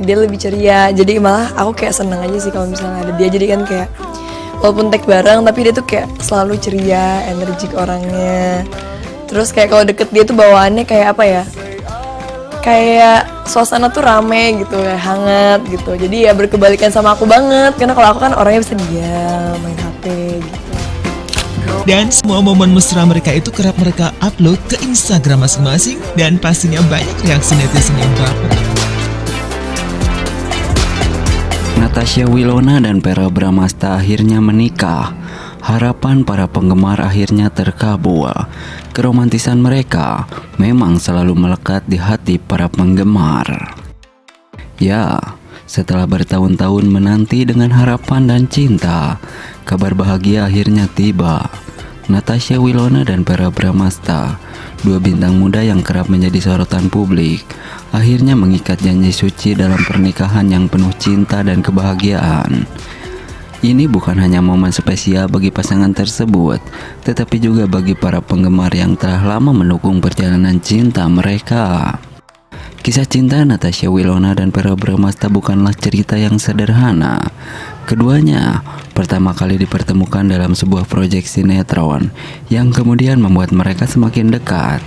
dia lebih ceria. Jadi malah aku kayak seneng aja sih kalau misalnya ada dia. Jadi kan kayak walaupun tag bareng tapi dia tuh kayak selalu ceria, energik orangnya. Terus kayak kalau deket dia tuh bawaannya kayak apa ya, kayak suasana tuh rame gitu, kayak hangat gitu. Jadi ya berkebalikan sama aku banget, karena kalau aku kan orangnya bisa diam, main HP gitu. Dan semua momen mesra mereka itu kerap mereka upload ke Instagram masing-masing, dan pastinya banyak reaksi netizen yang baper. Natasha Wilona dan Verrell Bramasta akhirnya menikah. Harapan para penggemar akhirnya terkabul. Keromantisan mereka memang selalu melekat di hati para penggemar. Ya, setelah bertahun-tahun menanti dengan harapan dan cinta, kabar bahagia akhirnya tiba. Natasha Wilona dan Verrell Bramasta, dua bintang muda yang kerap menjadi sorotan publik, akhirnya mengikat janji suci dalam pernikahan yang penuh cinta dan kebahagiaan. Ini bukan hanya momen spesial bagi pasangan tersebut, tetapi juga bagi para penggemar yang telah lama mendukung perjalanan cinta mereka. Kisah cinta Natasha Wilona dan Verrell Bramasta bukanlah cerita yang sederhana. Keduanya pertama kali dipertemukan dalam sebuah proyek sinetron yang kemudian membuat mereka semakin dekat.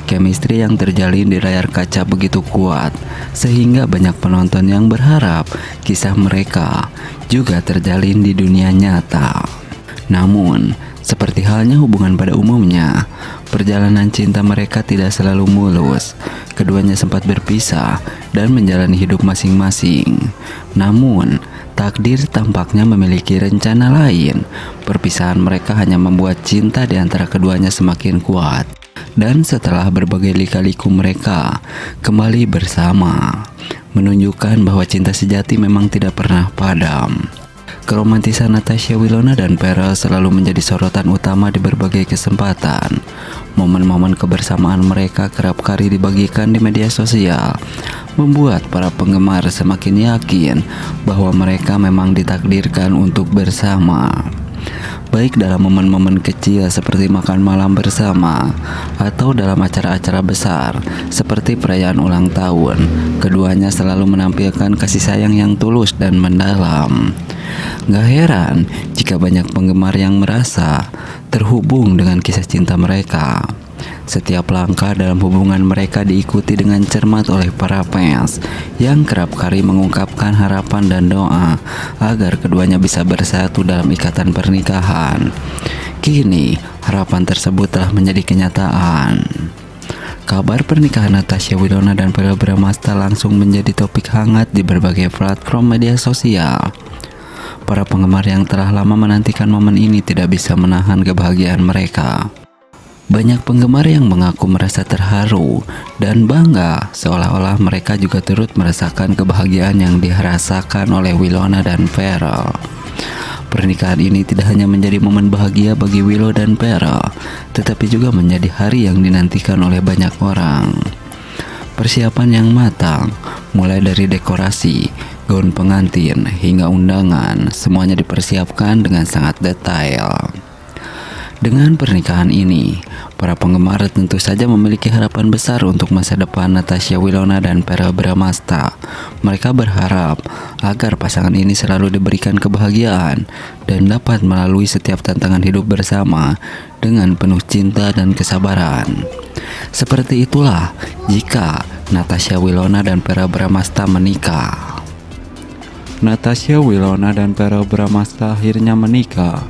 Chemistry yang terjalin di layar kaca begitu kuat, sehingga banyak penonton yang berharap kisah mereka juga terjalin di dunia nyata. Namun, seperti halnya hubungan pada umumnya, perjalanan cinta mereka tidak selalu mulus. Keduanya sempat berpisah dan menjalani hidup masing-masing. Namun, takdir tampaknya memiliki rencana lain. Perpisahan mereka hanya membuat cinta di antara keduanya semakin kuat. Dan setelah berbagai lika-liku mereka kembali bersama, menunjukkan bahwa cinta sejati memang tidak pernah padam. Keromantisan Natasha Wilona dan Verrell selalu menjadi sorotan utama di berbagai kesempatan. Momen-momen kebersamaan mereka kerap kali dibagikan di media sosial, membuat para penggemar semakin yakin bahwa mereka memang ditakdirkan untuk bersama. Baik dalam momen-momen kecil seperti makan malam bersama, atau dalam acara-acara besar seperti perayaan ulang tahun, keduanya selalu menampilkan kasih sayang yang tulus dan mendalam. Gak heran jika banyak penggemar yang merasa terhubung dengan kisah cinta mereka. Setiap langkah dalam hubungan mereka diikuti dengan cermat oleh para fans yang kerap kali mengungkapkan harapan dan doa agar keduanya bisa bersatu dalam ikatan pernikahan. Kini, harapan tersebut telah menjadi kenyataan. Kabar pernikahan Natasha Wilona dan Verrell Bramasta langsung menjadi topik hangat di berbagai platform media sosial. Para penggemar yang telah lama menantikan momen ini tidak bisa menahan kebahagiaan mereka. Banyak penggemar yang mengaku merasa terharu dan bangga, seolah-olah mereka juga turut merasakan kebahagiaan yang dirasakan oleh Wilona dan Verrell. Pernikahan ini tidak hanya menjadi momen bahagia bagi Willow dan Verrell, tetapi juga menjadi hari yang dinantikan oleh banyak orang. Persiapan yang matang, mulai dari dekorasi, gaun pengantin, hingga undangan, semuanya dipersiapkan dengan sangat detail. Dengan pernikahan ini, para penggemar tentu saja memiliki harapan besar untuk masa depan Natasha Wilona dan Verrell Bramasta. Mereka berharap agar pasangan ini selalu diberikan kebahagiaan dan dapat melalui setiap tantangan hidup bersama dengan penuh cinta dan kesabaran. Seperti itulah jika Natasha Wilona dan Verrell Bramasta menikah. Natasha Wilona dan Verrell Bramasta akhirnya menikah.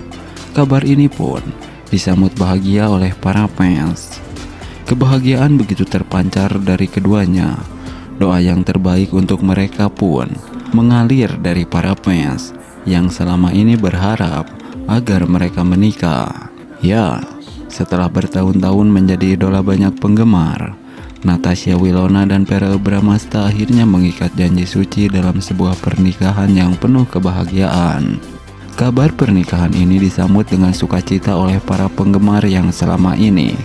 Kabar ini pun disambut bahagia oleh para fans. Kebahagiaan begitu terpancar dari keduanya. Doa yang terbaik untuk mereka pun mengalir dari para fans yang selama ini berharap agar mereka menikah. Ya, setelah bertahun-tahun menjadi idola banyak penggemar, Natasha Wilona dan Verrell Bramasta akhirnya mengikat janji suci dalam sebuah pernikahan yang penuh kebahagiaan. Kabar pernikahan ini disambut dengan sukacita oleh para penggemar yang selama ini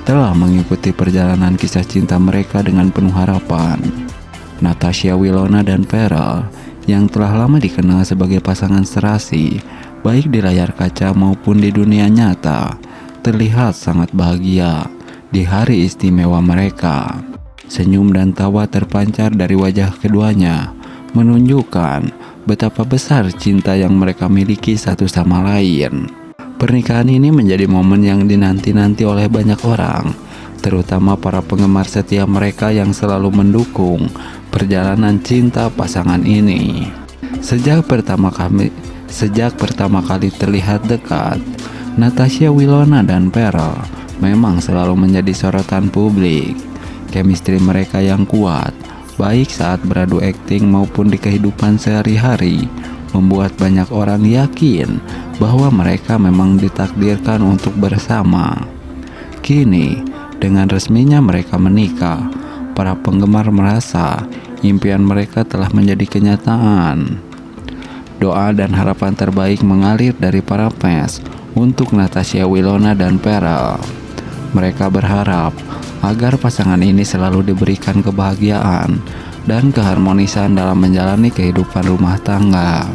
telah mengikuti perjalanan kisah cinta mereka dengan penuh harapan. Natasha Wilona dan Verrell yang telah lama dikenal sebagai pasangan serasi, baik di layar kaca maupun di dunia nyata, terlihat sangat bahagia di hari istimewa mereka. Senyum dan tawa terpancar dari wajah keduanya, menunjukkan betapa besar cinta yang mereka miliki satu sama lain. Pernikahan ini menjadi momen yang dinanti-nanti oleh banyak orang, terutama para penggemar setia mereka yang selalu mendukung perjalanan cinta pasangan ini. Sejak pertama kali terlihat dekat, Natasha Wilona dan Pharrell memang selalu menjadi sorotan publik. Chemistry mereka yang kuat, baik saat beradu akting maupun di kehidupan sehari-hari, membuat banyak orang yakin bahwa mereka memang ditakdirkan untuk bersama. Kini, dengan resminya mereka menikah, para penggemar merasa impian mereka telah menjadi kenyataan. Doa dan harapan terbaik mengalir dari para fans untuk Natasha Wilona dan Pharrell. Mereka berharap agar pasangan ini selalu diberikan kebahagiaan dan keharmonisan dalam menjalani kehidupan rumah tangga.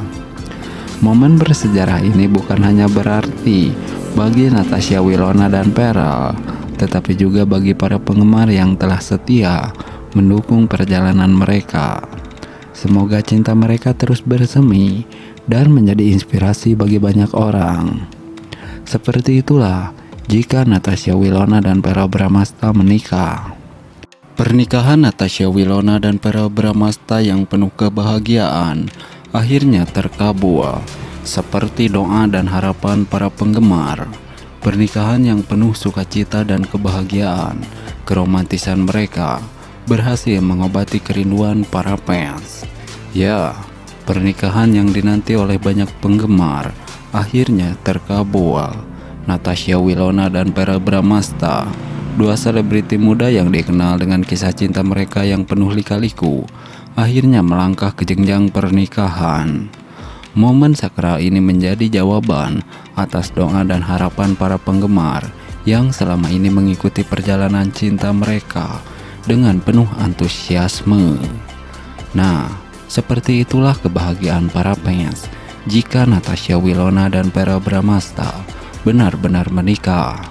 Momen bersejarah ini bukan hanya berarti bagi Natasha Wilona dan Pharrell, tetapi juga bagi para penggemar yang telah setia mendukung perjalanan mereka. Semoga cinta mereka terus bersemi dan menjadi inspirasi bagi banyak orang. Seperti itulah jika Natasha Wilona dan Pharrell Bramastha menikah. Pernikahan Natasha Wilona dan Pharrell Bramastha yang penuh kebahagiaan akhirnya terkabul seperti doa dan harapan para penggemar. Pernikahan yang penuh sukacita dan kebahagiaan, keromantisan mereka berhasil mengobati kerinduan para fans. Ya, pernikahan yang dinanti oleh banyak penggemar akhirnya terkabul. Natasha Wilona dan Pharrell Bramastha, dua selebriti muda yang dikenal dengan kisah cinta mereka yang penuh lika-liku, akhirnya melangkah ke jenjang pernikahan. Momen sakral ini menjadi jawaban atas doa dan harapan para penggemar yang selama ini mengikuti perjalanan cinta mereka dengan penuh antusiasme. Nah, seperti itulah kebahagiaan para fans jika Natasha Wilona dan Pharrell Bramastha benar-benar menikah.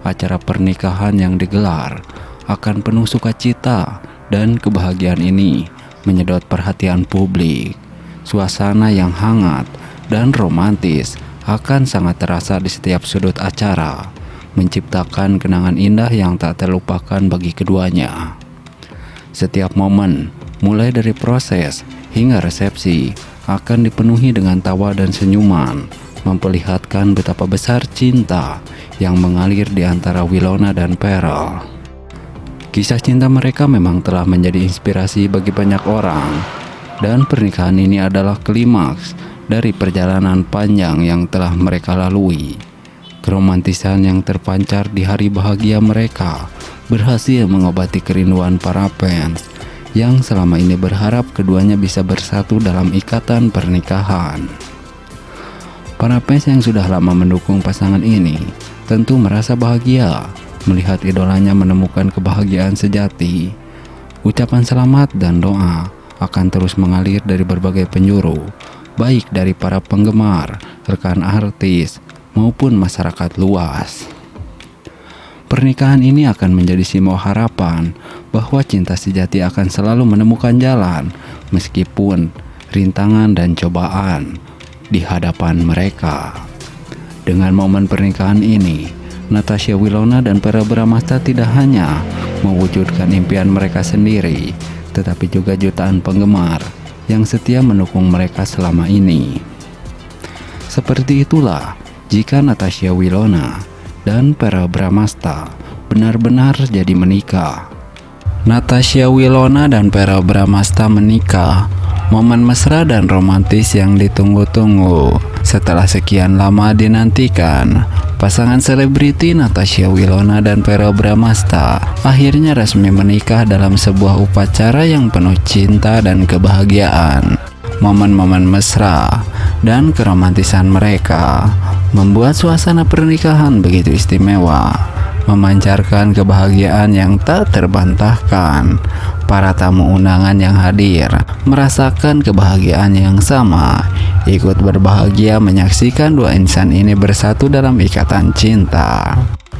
Acara pernikahan yang digelar akan penuh sukacita dan kebahagiaan ini menyedot perhatian publik. Suasana yang hangat dan romantis akan sangat terasa di setiap sudut acara, menciptakan kenangan indah yang tak terlupakan bagi keduanya. Setiap momen, mulai dari proses hingga resepsi, akan dipenuhi dengan tawa dan senyuman, memperlihatkan betapa besar cinta yang mengalir di antara Wilona dan Pharrell. Kisah cinta mereka memang telah menjadi inspirasi bagi banyak orang, dan pernikahan ini adalah klimaks dari perjalanan panjang yang telah mereka lalui. Keromantisan yang terpancar di hari bahagia mereka berhasil mengobati kerinduan para fans yang selama ini berharap keduanya bisa bersatu dalam ikatan pernikahan. Para fans yang sudah lama mendukung pasangan ini tentu merasa bahagia melihat idolanya menemukan kebahagiaan sejati. Ucapan selamat dan doa akan terus mengalir dari berbagai penjuru, baik dari para penggemar, rekan artis, maupun masyarakat luas. Pernikahan ini akan menjadi simbol harapan bahwa cinta sejati akan selalu menemukan jalan meskipun rintangan dan cobaan di hadapan mereka. Dengan momen pernikahan ini, Natasha Wilona dan Pharrell Bramastha tidak hanya mewujudkan impian mereka sendiri, tetapi juga jutaan penggemar yang setia mendukung mereka selama ini. Seperti itulah jika Natasha Wilona dan Pharrell Bramastha benar-benar jadi menikah. Natasha Wilona dan Pharrell Bramastha menikah, momen mesra dan romantis yang ditunggu-tunggu. Setelah sekian lama dinantikan, pasangan selebriti Natasha Wilona dan Pharrell Bramastha akhirnya resmi menikah dalam sebuah upacara yang penuh cinta dan kebahagiaan. Momen-momen mesra dan keromantisan mereka membuat suasana pernikahan begitu istimewa, memancarkan kebahagiaan yang tak terbantahkan. Para tamu undangan yang hadir merasakan kebahagiaan yang sama, ikut berbahagia menyaksikan dua insan ini bersatu dalam ikatan cinta.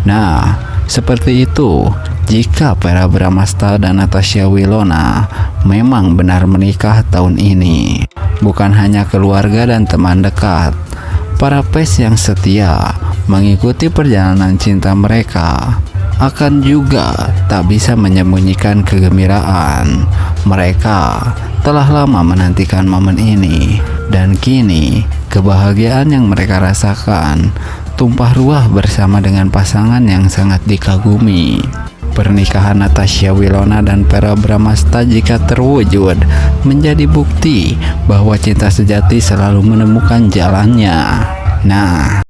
Nah, Seperti itu, jika Vera Bramasta dan Natasha Wilona memang benar menikah tahun ini, bukan hanya keluarga dan teman dekat, para fans yang setia mengikuti perjalanan cinta mereka akan juga tak bisa menyembunyikan kegembiraan. Mereka telah lama menantikan momen ini, dan kini kebahagiaan yang mereka rasakan tumpah ruah bersama dengan pasangan yang sangat dikagumi. Pernikahan Natasha Wilona dan Vera Bramasta jika terwujud menjadi bukti bahwa cinta sejati selalu menemukan jalannya. Nah,